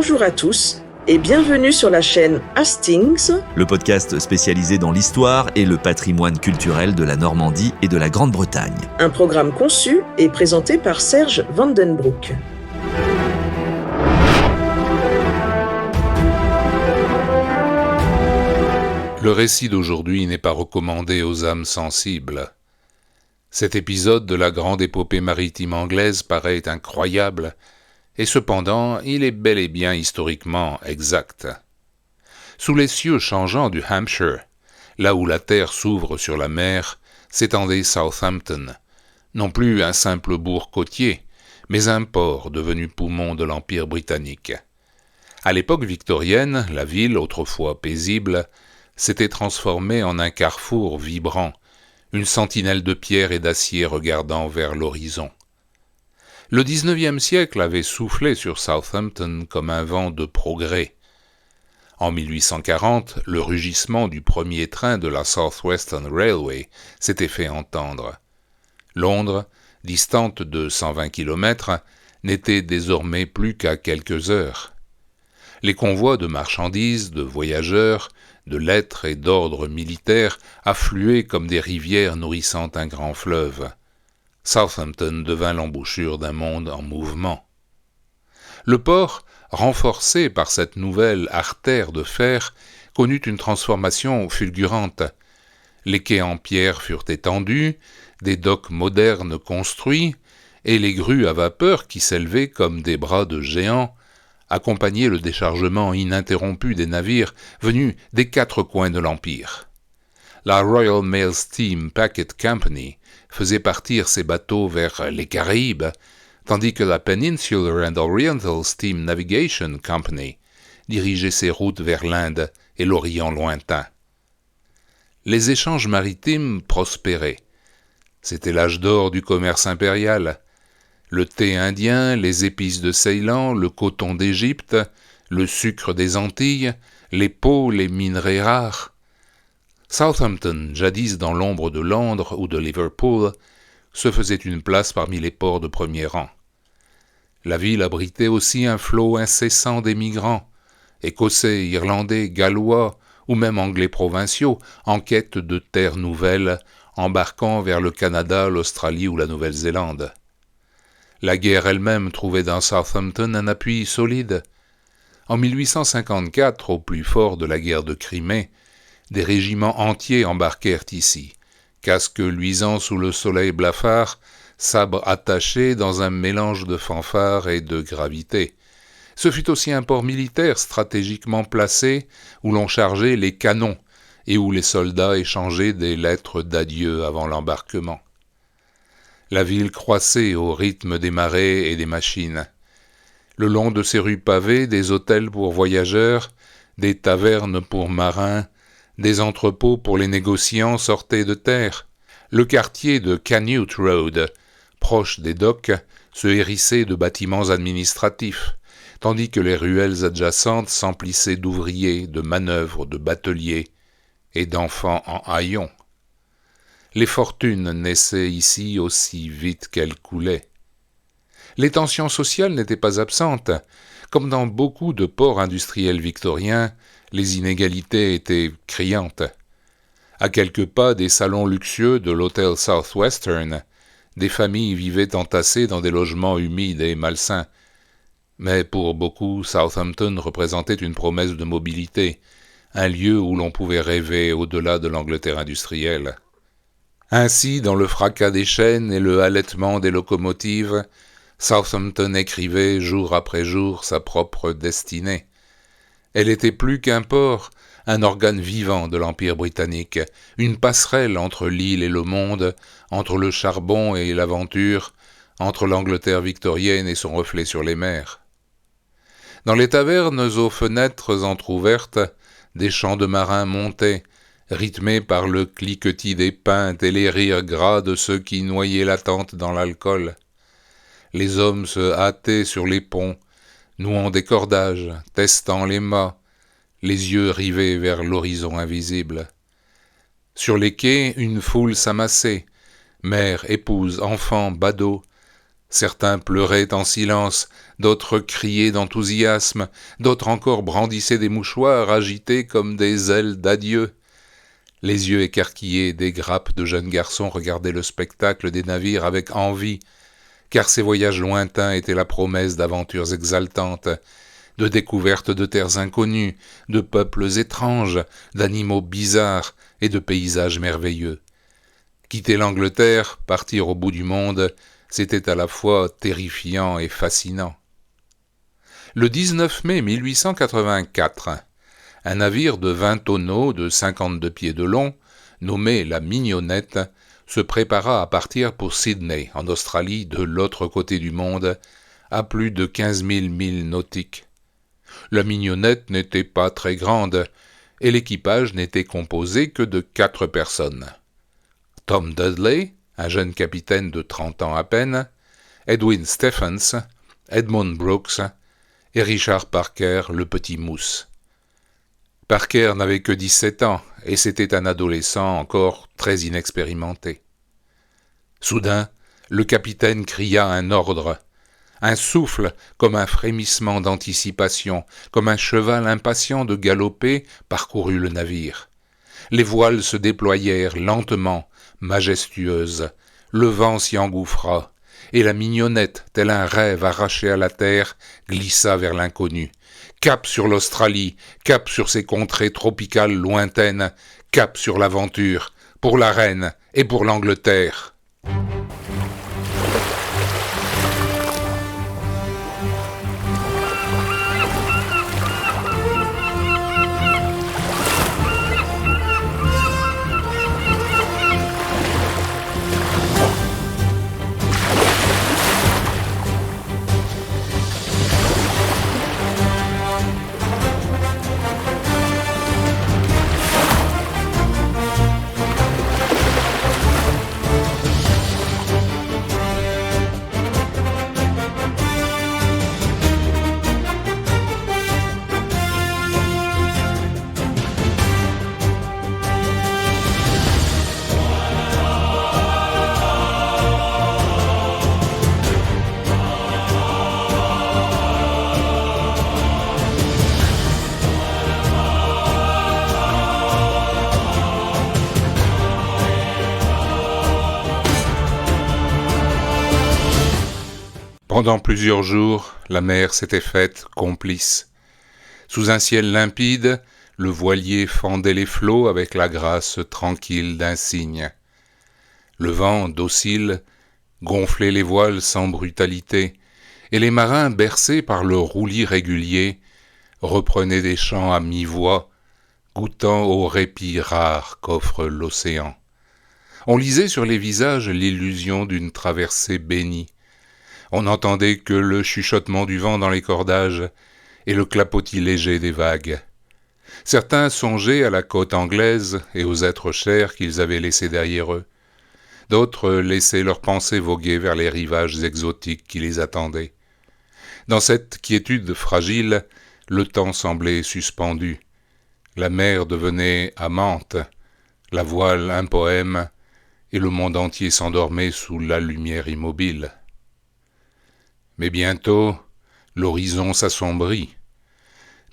Bonjour à tous et bienvenue sur la chaîne Hastings, le podcast spécialisé dans l'histoire et le patrimoine culturel de la Normandie et de la Grande-Bretagne. Un programme conçu et présenté par Serge Vandenbroek. Le récit d'aujourd'hui n'est pas recommandé aux âmes sensibles. Cet épisode de la grande épopée maritime anglaise paraît incroyable, et cependant il est bel et bien historiquement exact. Sous les cieux changeants du Hampshire, là où la terre s'ouvre sur la mer, s'étendait Southampton, non plus un simple bourg côtier, mais un port devenu poumon de l'Empire britannique. À l'époque victorienne, la ville, autrefois paisible, s'était transformée en un carrefour vibrant, une sentinelle de pierre et d'acier regardant vers l'horizon. Le XIXe siècle avait soufflé sur Southampton comme un vent de progrès. En 1840, le rugissement du premier train de la South Western Railway s'était fait entendre. Londres, distante de 120 km, n'était désormais plus qu'à quelques heures. Les convois de marchandises, de voyageurs, de lettres et d'ordres militaires affluaient comme des rivières nourrissant un grand fleuve. Southampton devint l'embouchure d'un monde en mouvement. Le port, renforcé par cette nouvelle artère de fer, connut une transformation fulgurante. Les quais en pierre furent étendus, des docks modernes construits, et les grues à vapeur qui s'élevaient comme des bras de géants accompagnaient le déchargement ininterrompu des navires venus des quatre coins de l'Empire. La Royal Mail Steam Packet Company faisait partir ses bateaux vers les Caraïbes, tandis que la Peninsular and Oriental Steam Navigation Company dirigeait ses routes vers l'Inde et l'Orient lointain. Les échanges maritimes prospéraient. C'était l'âge d'or du commerce impérial. Le thé indien, les épices de Ceylan, le coton d'Égypte, le sucre des Antilles, les peaux, les minerais rares. Southampton, jadis dans l'ombre de Londres ou de Liverpool, se faisait une place parmi les ports de premier rang. La ville abritait aussi un flot incessant d'émigrants, écossais, irlandais, gallois ou même anglais provinciaux, en quête de terres nouvelles, embarquant vers le Canada, l'Australie ou la Nouvelle-Zélande. La guerre elle-même trouvait dans Southampton un appui solide. En 1854, au plus fort de la guerre de Crimée, des régiments entiers embarquèrent ici, casques luisants sous le soleil blafard, sabres attachés dans un mélange de fanfare et de gravité. Ce fut aussi un port militaire stratégiquement placé où l'on chargeait les canons et où les soldats échangeaient des lettres d'adieu avant l'embarquement. La ville croissait au rythme des marées et des machines. Le long de ses rues pavées, des hôtels pour voyageurs, des tavernes pour marins, des entrepôts pour les négociants sortaient de terre. Le quartier de Canute Road, proche des docks, se hérissait de bâtiments administratifs, tandis que les ruelles adjacentes s'emplissaient d'ouvriers, de manœuvres, de bateliers et d'enfants en haillons. Les fortunes naissaient ici aussi vite qu'elles coulaient. Les tensions sociales n'étaient pas absentes. Comme dans beaucoup de ports industriels victoriens, les inégalités étaient criantes. À quelques pas des salons luxueux de l'hôtel Southwestern, des familles vivaient entassées dans des logements humides et malsains. Mais pour beaucoup, Southampton représentait une promesse de mobilité, un lieu où l'on pouvait rêver au-delà de l'Angleterre industrielle. Ainsi, dans le fracas des chaînes et le halètement des locomotives, Southampton écrivait jour après jour sa propre destinée. Elle était plus qu'un port, un organe vivant de l'Empire britannique, une passerelle entre l'île et le monde, entre le charbon et l'aventure, entre l'Angleterre victorienne et son reflet sur les mers. Dans les tavernes aux fenêtres entr'ouvertes, des chants de marins montaient, rythmés par le cliquetis des pintes et les rires gras de ceux qui noyaient l'attente dans l'alcool. Les hommes se hâtaient sur les ponts, nouant des cordages, testant les mâts, les yeux rivés vers l'horizon invisible. Sur les quais, une foule s'amassait, mères, épouses, enfants, badauds. Certains pleuraient en silence, d'autres criaient d'enthousiasme, d'autres encore brandissaient des mouchoirs agités comme des ailes d'adieu. Les yeux écarquillés, des grappes de jeunes garçons regardaient le spectacle des navires avec envie, car ces voyages lointains étaient la promesse d'aventures exaltantes, de découvertes de terres inconnues, de peuples étranges, d'animaux bizarres et de paysages merveilleux. Quitter l'Angleterre, partir au bout du monde, c'était à la fois terrifiant et fascinant. Le 19 mai 1884, un navire de 20 tonneaux de 52 pieds de long, nommé la Mignonnette, se prépara à partir pour Sydney, en Australie, de l'autre côté du monde, à plus de 15 000 milles nautiques. La Mignonnette n'était pas très grande, et l'équipage n'était composé que de 4 personnes. Tom Dudley, un jeune capitaine de 30 ans à peine, Edwin Stephens, Edmund Brooks et Richard Parker, le petit mousse. Parker n'avait que 17 ans, et c'était un adolescent encore très inexpérimenté. Soudain, le capitaine cria un ordre. Un souffle, comme un frémissement d'anticipation, comme un cheval impatient de galoper, parcourut le navire. Les voiles se déployèrent lentement, majestueuses. Le vent s'y engouffra, et la Mignonnette, tel un rêve arraché à la terre, glissa vers l'inconnu. Cap sur l'Australie, cap sur ces contrées tropicales lointaines, cap sur l'aventure, pour la reine et pour l'Angleterre. Pendant plusieurs jours, la mer s'était faite complice. Sous un ciel limpide, le voilier fendait les flots avec la grâce tranquille d'un cygne. Le vent, docile, gonflait les voiles sans brutalité, et les marins, bercés par le roulis régulier, reprenaient des chants à mi-voix, goûtant au répit rare qu'offre l'océan. On lisait sur les visages l'illusion d'une traversée bénie. On n'entendait que le chuchotement du vent dans les cordages et le clapotis léger des vagues. Certains songeaient à la côte anglaise et aux êtres chers qu'ils avaient laissés derrière eux. D'autres laissaient leurs pensées voguer vers les rivages exotiques qui les attendaient. Dans cette quiétude fragile, le temps semblait suspendu. La mer devenait amante, la voile un poème, et le monde entier s'endormait sous la lumière immobile. Mais bientôt, l'horizon s'assombrit.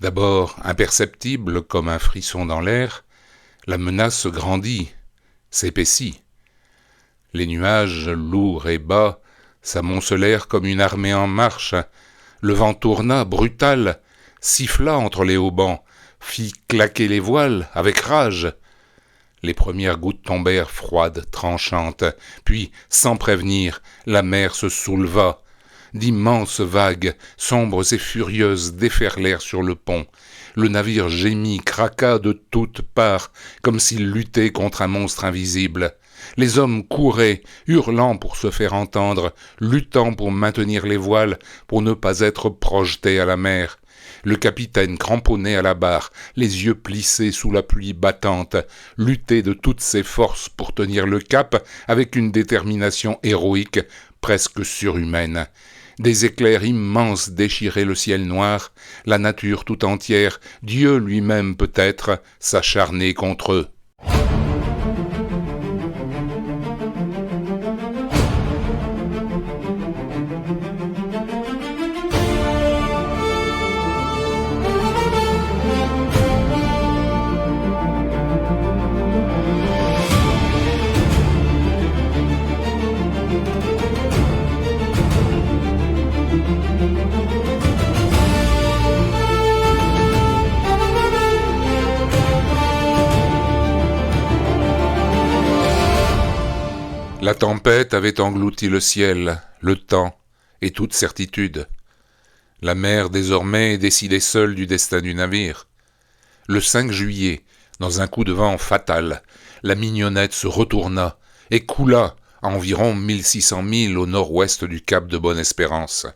D'abord imperceptible comme un frisson dans l'air, la menace grandit, s'épaissit. Les nuages, lourds et bas, s'amoncelèrent comme une armée en marche. Le vent tourna, brutal, siffla entre les haubans, fit claquer les voiles avec rage. Les premières gouttes tombèrent froides, tranchantes, puis, sans prévenir, la mer se souleva. D'immenses vagues, sombres et furieuses, déferlèrent sur le pont. Le navire gémit, craqua de toutes parts, comme s'il luttait contre un monstre invisible. Les hommes couraient, hurlant pour se faire entendre, luttant pour maintenir les voiles, pour ne pas être projetés à la mer. Le capitaine, cramponné à la barre, les yeux plissés sous la pluie battante, luttait de toutes ses forces pour tenir le cap avec une détermination héroïque, presque surhumaine. Des éclairs immenses déchiraient le ciel noir, la nature tout entière, Dieu lui-même peut-être, s'acharnait contre eux. La tempête avait englouti le ciel, le temps et toute certitude. La mer désormais décidait seule du destin du navire. Le 5 juillet, dans un coup de vent fatal, la Mignonnette se retourna et coula à environ 1600 milles au nord-ouest du cap de Bonne-Espérance.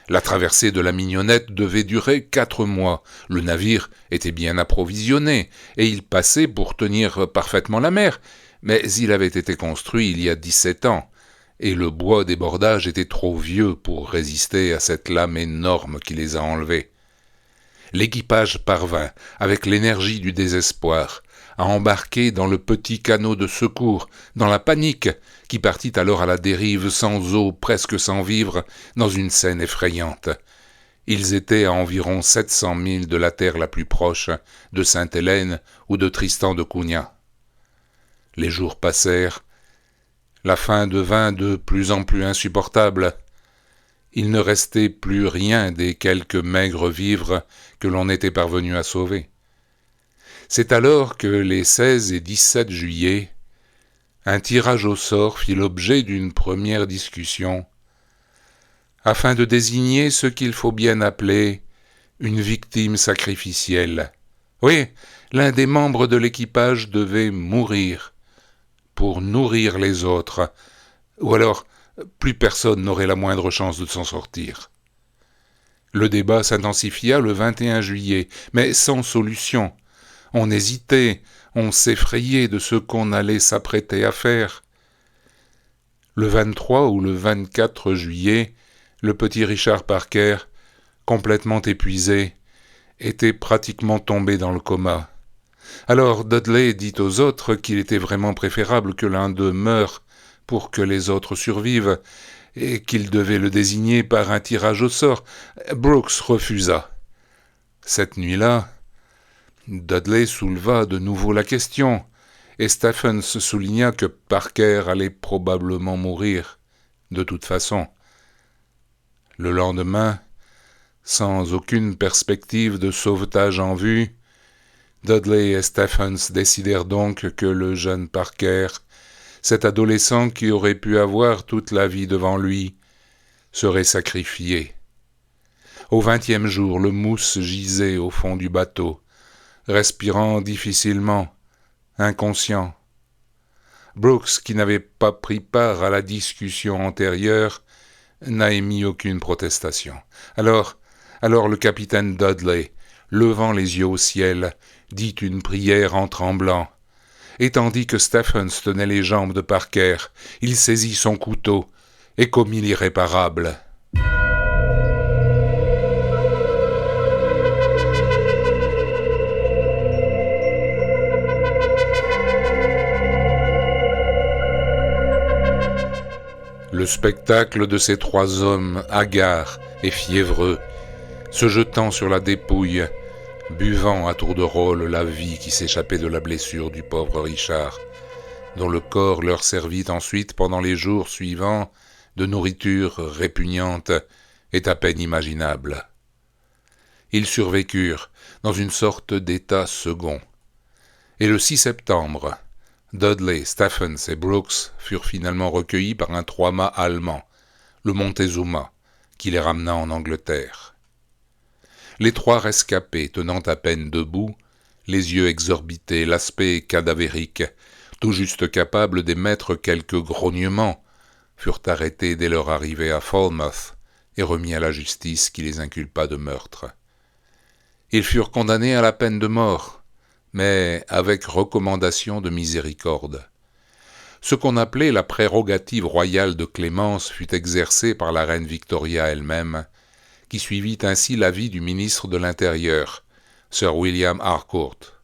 La traversée de la Mignonnette devait durer 4 mois. Le navire était bien approvisionné et il passait pour tenir parfaitement la mer, mais il avait été construit il y a 17 ans, et le bois des bordages était trop vieux pour résister à cette lame énorme qui les a enlevés. L'équipage parvint, avec l'énergie du désespoir, à embarquer dans le petit canot de secours, dans la panique, qui partit alors à la dérive sans eau, presque sans vivres, dans une scène effrayante. Ils étaient à environ 700 milles de la terre la plus proche, de Sainte-Hélène ou de Tristan de Cunha. Les jours passèrent, la faim devint de plus en plus insupportable. Il ne restait plus rien des quelques maigres vivres que l'on était parvenu à sauver. C'est alors que les 16 et 17 juillet, un tirage au sort fit l'objet d'une première discussion, afin de désigner ce qu'il faut bien appeler une victime sacrificielle. Oui, l'un des membres de l'équipage devait mourir pour nourrir les autres, ou alors plus personne n'aurait la moindre chance de s'en sortir. Le débat s'intensifia le 21 juillet, mais sans solution. On hésitait, on s'effrayait de ce qu'on allait s'apprêter à faire. Le 23 ou le 24 juillet, le petit Richard Parker, complètement épuisé, était pratiquement tombé dans le coma. Alors Dudley dit aux autres qu'il était vraiment préférable que l'un d'eux meure pour que les autres survivent, et qu'il devait le désigner par un tirage au sort. Brooks refusa. Cette nuit-là, Dudley souleva de nouveau la question, et Stephens souligna que Parker allait probablement mourir, de toute façon. Le lendemain, sans aucune perspective de sauvetage en vue, Dudley et Stephens décidèrent donc que le jeune Parker, cet adolescent qui aurait pu avoir toute la vie devant lui, serait sacrifié. Au 20e jour, le mousse gisait au fond du bateau, respirant difficilement, inconscient. Brooks, qui n'avait pas pris part à la discussion antérieure, n'a émis aucune protestation. Alors le capitaine Dudley, levant les yeux au ciel, dit une prière en tremblant. Et tandis que Stephens tenait les jambes de Parker, il saisit son couteau et commit l'irréparable. Le spectacle de ces 3 hommes, hagards et fiévreux, se jetant sur la dépouille, buvant à tour de rôle la vie qui s'échappait de la blessure du pauvre Richard, dont le corps leur servit ensuite pendant les jours suivants de nourriture répugnante est à peine imaginable. Ils survécurent dans une sorte d'état second, et le 6 septembre, Dudley, Stephens et Brooks furent finalement recueillis par un 3-mâts allemand, le Montezuma, qui les ramena en Angleterre. Les 3 rescapés, tenant à peine debout, les yeux exorbités, l'aspect cadavérique, tout juste capables d'émettre quelques grognements, furent arrêtés dès leur arrivée à Falmouth et remis à la justice qui les inculpa de meurtre. Ils furent condamnés à la peine de mort, mais avec recommandation de miséricorde. Ce qu'on appelait la prérogative royale de clémence fut exercée par la reine Victoria elle-même, qui suivit ainsi l'avis du ministre de l'Intérieur, Sir William Harcourt.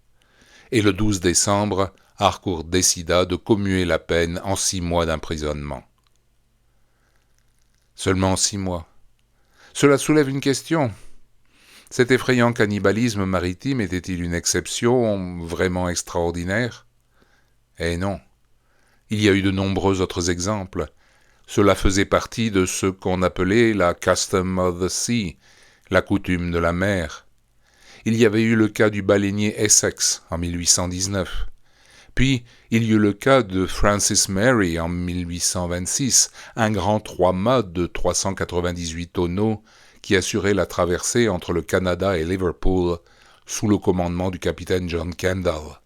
Et le 12 décembre, Harcourt décida de commuer la peine en 6 mois d'emprisonnement. Seulement 6 mois. Cela soulève une question. Cet effrayant cannibalisme maritime était-il une exception vraiment extraordinaire ? Eh non. Il y a eu de nombreux autres exemples. Cela faisait partie de ce qu'on appelait la custom of the sea, la coutume de la mer. Il y avait eu le cas du baleinier Essex en 1819. Puis, il y eut le cas de Francis Mary en 1826, un grand 3-mâts de 398 tonneaux qui assurait la traversée entre le Canada et Liverpool sous le commandement du capitaine John Kendall,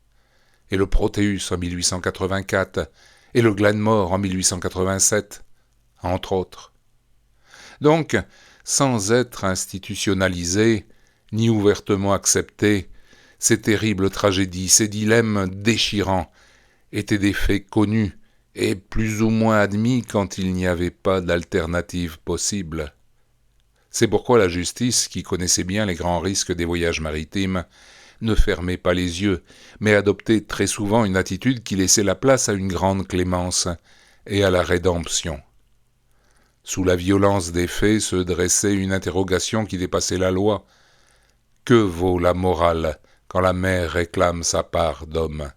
et le Proteus en 1884, et le Glenmore en 1887, entre autres. Donc, sans être institutionnalisés, ni ouvertement acceptés, ces terribles tragédies, ces dilemmes déchirants, étaient des faits connus et plus ou moins admis quand il n'y avait pas d'alternative possible. C'est pourquoi la justice, qui connaissait bien les grands risques des voyages maritimes, ne fermait pas les yeux, mais adoptait très souvent une attitude qui laissait la place à une grande clémence et à la rédemption. Sous la violence des faits se dressait une interrogation qui dépassait la loi. Que vaut la morale quand la mer réclame sa part d'homme?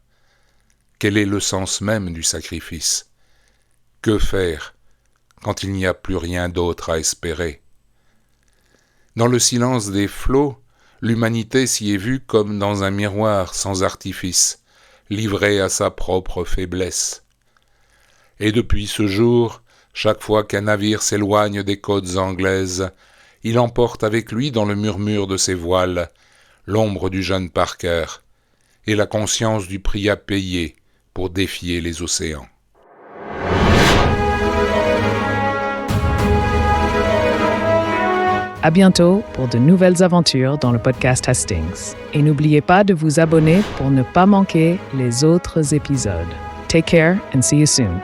Quel est le sens même du sacrifice? Que faire quand il n'y a plus rien d'autre à espérer? Dans le silence des flots, l'humanité s'y est vue comme dans un miroir sans artifice, livrée à sa propre faiblesse. Et depuis ce jour, chaque fois qu'un navire s'éloigne des côtes anglaises, il emporte avec lui dans le murmure de ses voiles l'ombre du jeune Parker et la conscience du prix à payer pour défier les océans. À bientôt pour de nouvelles aventures dans le podcast Hastings. Et n'oubliez pas de vous abonner pour ne pas manquer les autres épisodes. Take care and see you soon.